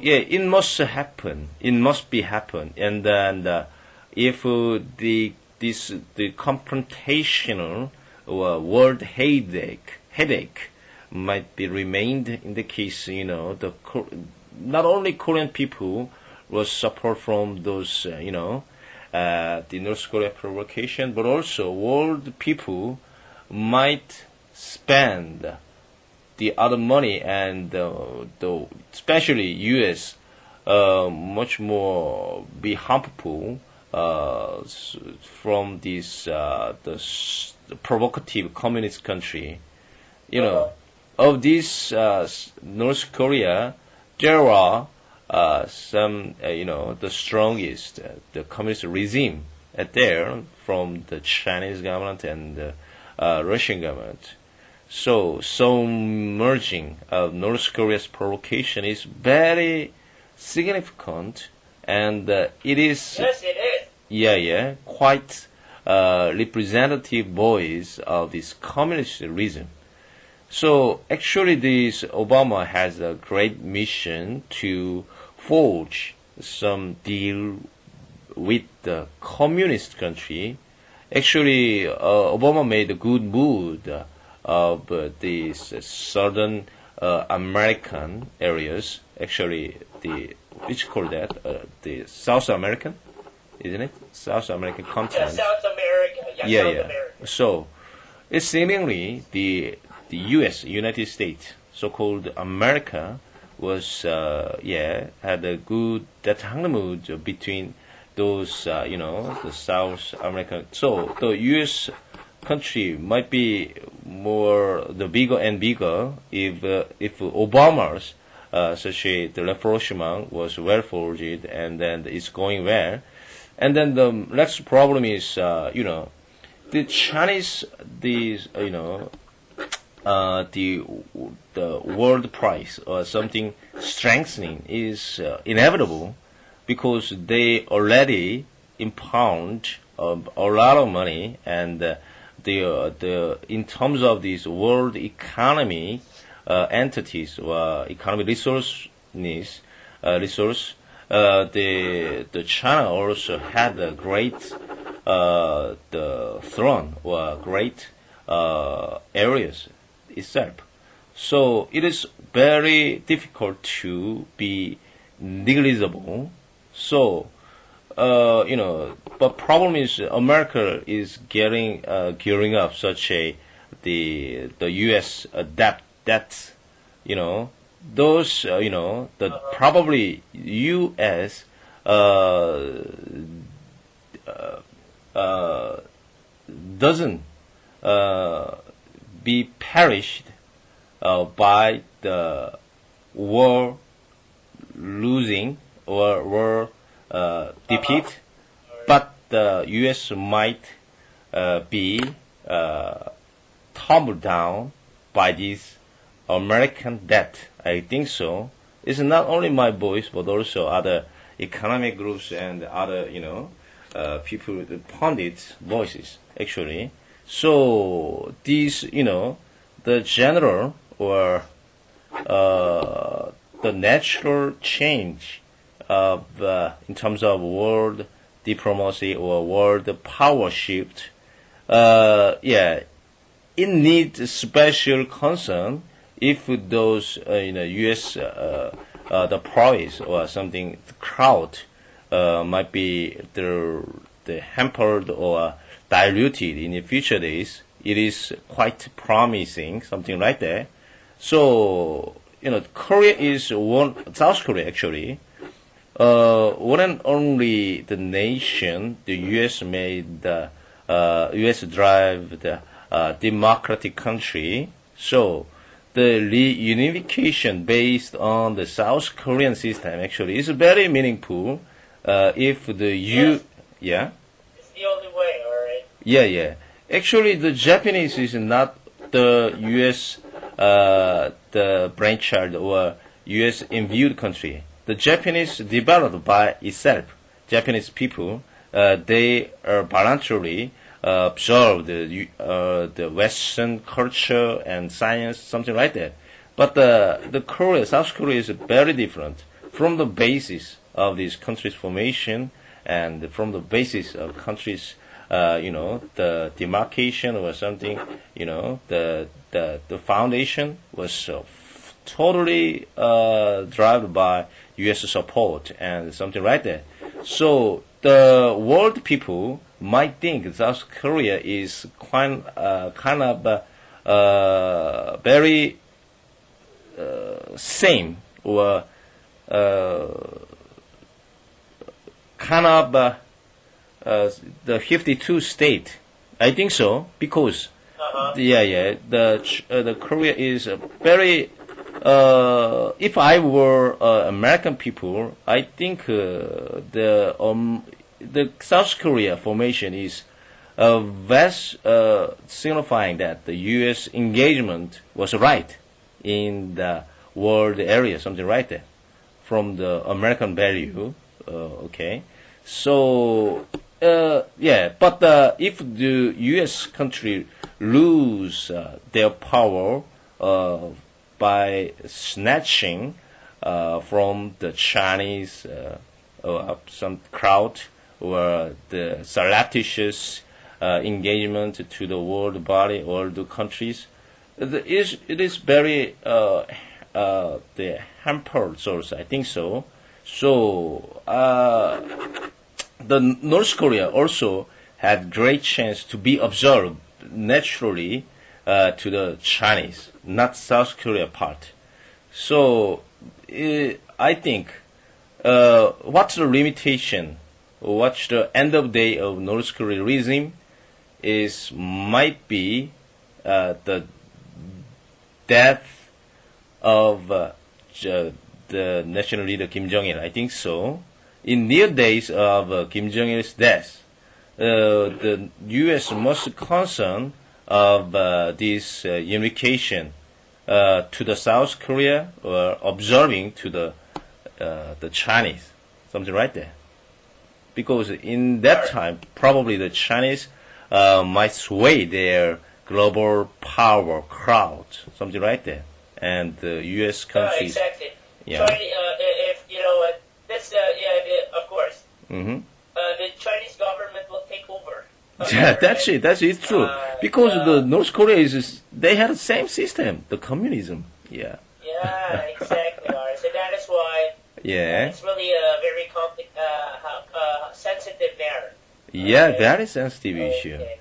yeah, it must happen. It must be happen. And then if the confrontational or world headache might be remained in the case, not only Korean people will suffer from those, the North Korea provocation, but also world people might spend the other money and especially U.S. Much more be harmful from this the provocative communist country. Of this North Korea, there are some the strongest the communist regime at there from the Chinese government and the Russian government. So merging of North Korea's provocation is very significant, and it is. Yes, it is. Yeah, quite representative voice of this communist regime. So actually, this Obama has a great mission to forge some deal with the communist country. Actually, Obama made a good move of these southern American areas. Actually, which call that the South American, isn't it? South American continent. Yeah, South America. Yeah, South yeah. America. So, it's seemingly the U.S. United States, so-called America, was had a good mood between those the South American. So the U.S. country might be more the bigger and bigger if Obama's such the rapprochement was well forged and then it's going well. And then the next problem is the Chinese the world price or something strengthening is inevitable because they already impound a lot of money and the in terms of these world economy entities or economic resource the China also had a great the throne or great areas itself. So it is very difficult to be negligible. So but problem is America is gearing up such the U.S. debt, those the probably U.S. Doesn't be perished by the war losing or war defeat, but the U.S. might be tumbled down by this American debt. I think so. It's not only my voice, but also other economic groups and other, people, pundits' voices, actually. So these, the general or the natural change of in terms of world diplomacy or world power shift, it needs special concern if those U.S. The price or something the crowd might be the hampered or diluted in the future days. It is quite promising, something like that. So Korea is South Korea actually. One and only the nation, the U.S. made the U.S. drive the democratic country. So the reunification based on the South Korean system actually is very meaningful. If the Yes. yeah. It's the only way, all right? Yeah. Actually, the Japanese is not the U.S. The brainchild or U.S. imbued country. The Japanese developed by itself. Japanese people, they are voluntarily absorb the Western culture and science, something like that. But the South Korea is very different. from the basis of these countries' formation and from the basis of countries, the demarcation or something, the foundation was totally driven by U.S. support and something like that. So the world people might think South Korea is kind of very same or kind of the 52 state. I think so because the Korea is very. If I were American people, I think the South Korea formation is vast signifying that the U.S. engagement was right in the world area, something like that, from the American value. Okay, so but if the U.S. country lose their power by snatching from the Chinese or some crowd or the surreptitious engagement to the world body or the countries, it is very the hampered source. I think so. So the North Korea also had great chance to be observed naturally to the Chinese, not South Korea part. So I think what's the limitation? What's the end of day of North Korea regime might be the death of the national leader Kim Jong-il. I think so. In near days of Kim Jong-il's death, the U.S. most concerned of this unification to the South Korea or observing to the Chinese, something right there. Because in that time, probably the Chinese might sway their global power crowd, something right there, and the U.S. countries. Exactly. Yeah. If that's of course. Mm-hmm. The Chinese government will take over. Yeah, that's it. That's it. True. Because the North Korea they had the same system, the communism. Yeah. Yeah, exactly. So that is why. Yeah. It's really a very sensitive matter. Yeah, very sensitive issue. Okay.